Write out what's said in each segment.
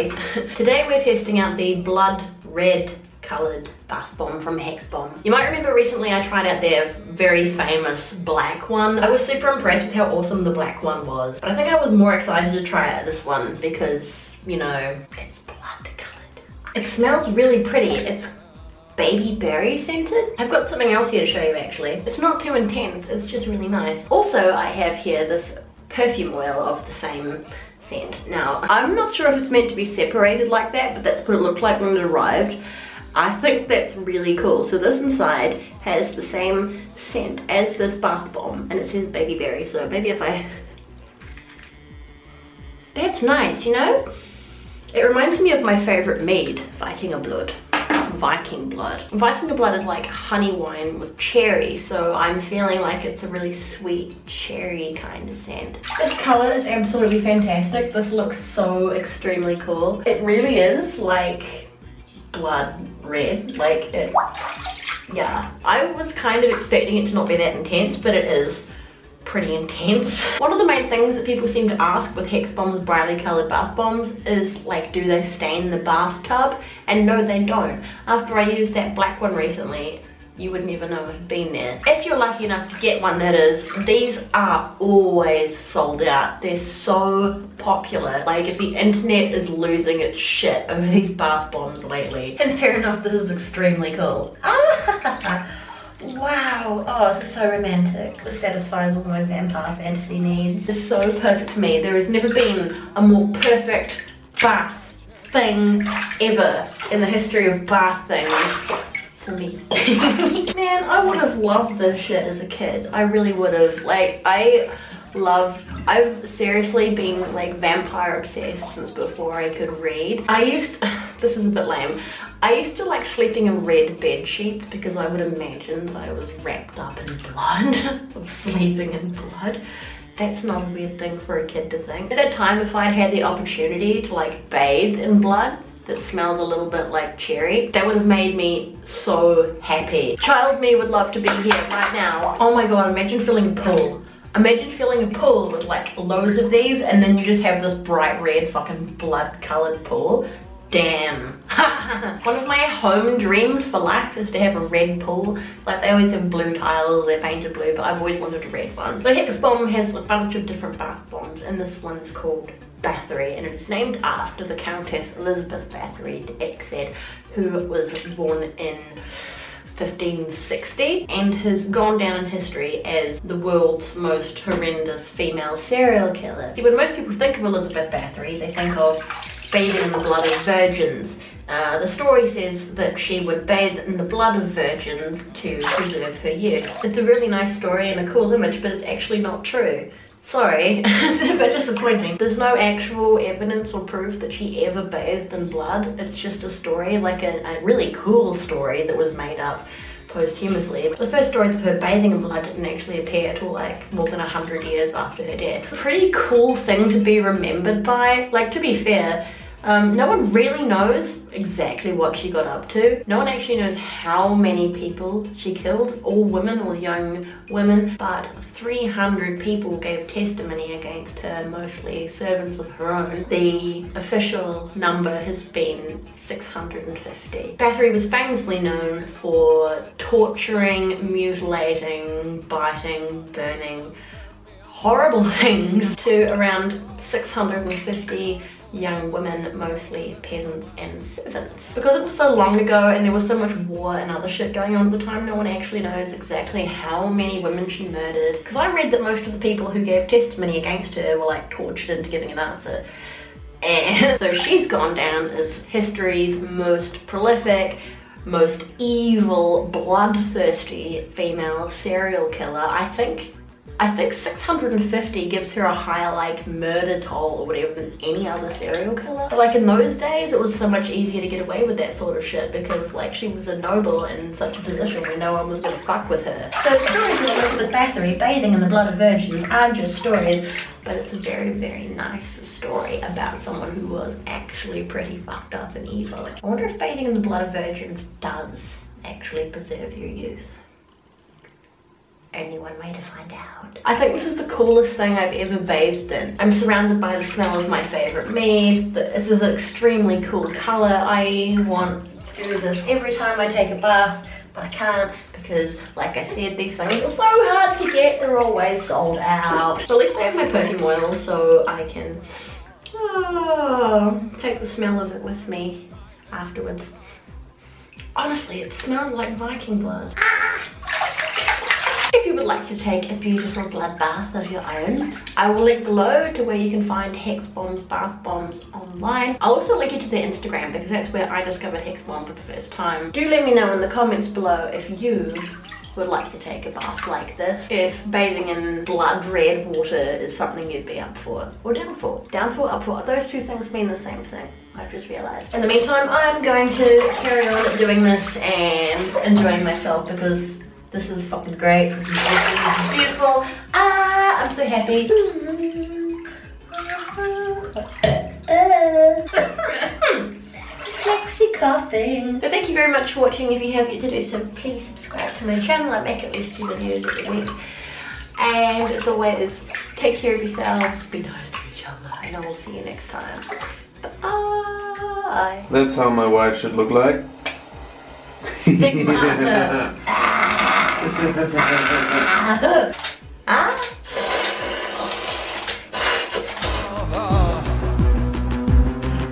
Bathory. Today we're testing out the blood red coloured bath bomb from Hex Bomb. You might remember recently I tried out their very famous black one. I was super impressed with how awesome the black one was, but I think I was more excited to try out this one because, you know, it's blood coloured. It smells really pretty. It's baby berry scented. I've got something else here to show you actually. It's not too intense, it's just really nice. Also, I have here this perfume oil of the same scent. Now, I'm not sure if it's meant to be separated like that, but that's what it looked like when it arrived. I think that's really cool. So this inside has the same scent as this bath bomb, and it says baby berry, so maybe if I... That's nice, you know? It reminds me of my favorite mead, Viking blood. Viking blood. Viking blood is like honey wine with cherry, so I'm feeling like it's a really sweet cherry kind of scent. This color is absolutely fantastic. This looks so extremely cool. It really is like blood red, like it, yeah. I was kind of expecting it to not be that intense, but it is pretty intense. One of the main things that people seem to ask with Hex Bomb's brightly coloured bath bombs is like, do they stain the bathtub? And no, they don't. After I used that black one recently, you would never know it had been there. If you're lucky enough to get one, that is, these are always sold out. They're so popular. Like, the internet is losing its shit over these bath bombs lately. And fair enough, this is extremely cool. Wow, oh, this is so romantic. This satisfies all my vampire fantasy needs. It's so perfect for me. There has never been a more perfect bath thing ever in the history of bath things for me. Man, I would have loved this shit as a kid. I really would have. Like, I've seriously been like vampire obsessed since before I could read. This is a bit lame. I used to like sleeping in red bed sheets because I would imagine that I was wrapped up in blood, of sleeping in blood. That's not a weird thing for a kid to think. At that time, if I'd had the opportunity to like bathe in blood that smells a little bit like cherry, that would have made me so happy. Child me would love to be here right now. Oh my god, imagine filling a pool. Imagine filling a pool with like loads of these and then you just have this bright red fucking blood colored pool. Damn. One of my home dreams for life is to have a red pool. Like, they always have blue tiles, they're painted blue, but I've always wanted a red one. So Hex Bomb has a bunch of different bath bombs, and this one's called Bathory, and it's named after the Countess Elizabeth Bathory d'Exced, who was born in 1560 and has gone down in history as the world's most horrendous female serial killer. See, when most people think of Elizabeth Bathory, they think of bathing in the blood of virgins. The story says that she would bathe in the blood of virgins to preserve her youth. It's a really nice story and a cool image, but it's actually not true. Sorry, it's a bit disappointing. There's no actual evidence or proof that she ever bathed in blood. It's just a story, like a really cool story that was made up posthumously. The first stories of her bathing in blood didn't actually appear till like more than 100 years after her death. Pretty cool thing to be remembered by. Like, to be fair, no one really knows exactly what she got up to. No one actually knows how many people she killed, all women or young women, but 300 people gave testimony against her, mostly servants of her own. The official number has been 650. Bathory was famously known for torturing, mutilating, biting, burning, horrible things to around 650 young women, mostly peasants and servants. Because it was so long ago and there was so much war and other shit going on at the time, no one actually knows exactly how many women she murdered. Because I read that most of the people who gave testimony against her were like tortured into giving an answer. And so she's gone down as history's most prolific, most evil, bloodthirsty female serial killer. I think 650 gives her a higher like murder toll or whatever than any other serial killer. But like in those days, it was so much easier to get away with that sort of shit because like she was a noble in such a position where no one was gonna fuck with her. So the stories of Elizabeth Bathory bathing in the blood of virgins are just stories, but it's a very, very nice story about someone who was actually pretty fucked up and evil. I wonder if bathing in the blood of virgins does actually preserve your youth. only one way to find out. I think this is the coolest thing I've ever bathed in. I'm surrounded by the smell of my favorite mead. This is an extremely cool color. I want to do this every time I take a bath, but I can't because, like I said, these things are so hard to get. They're always sold out. So at least I have my perfume oil so I can take the smell of it with me afterwards. Honestly, it smells like Viking blood. If you would like to take a beautiful blood bath of your own, I will link below to where you can find Hex Bomb's bath bombs online. I'll also link you to their Instagram because that's where I discovered Hex Bomb for the first time. Do let me know in the comments below if you would like to take a bath like this. If bathing in blood red water is something you'd be up for. Or down for. Down for, up for. Those two things mean the same thing. I've just realized. In the meantime, I'm going to carry on doing this and enjoying myself because this is fucking great. This is awesome. This is beautiful. I'm so happy. Sexy coughing. So thank you very much for watching. If you have yet to do so, please subscribe to my channel. I make at least 2 videos every week. And as always, take care of yourselves, be nice to each other, and I will see you next time. Bye. That's how my wife should look like. Stigmata.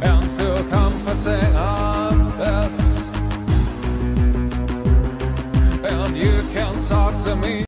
And so comforting armless, and you can talk to me.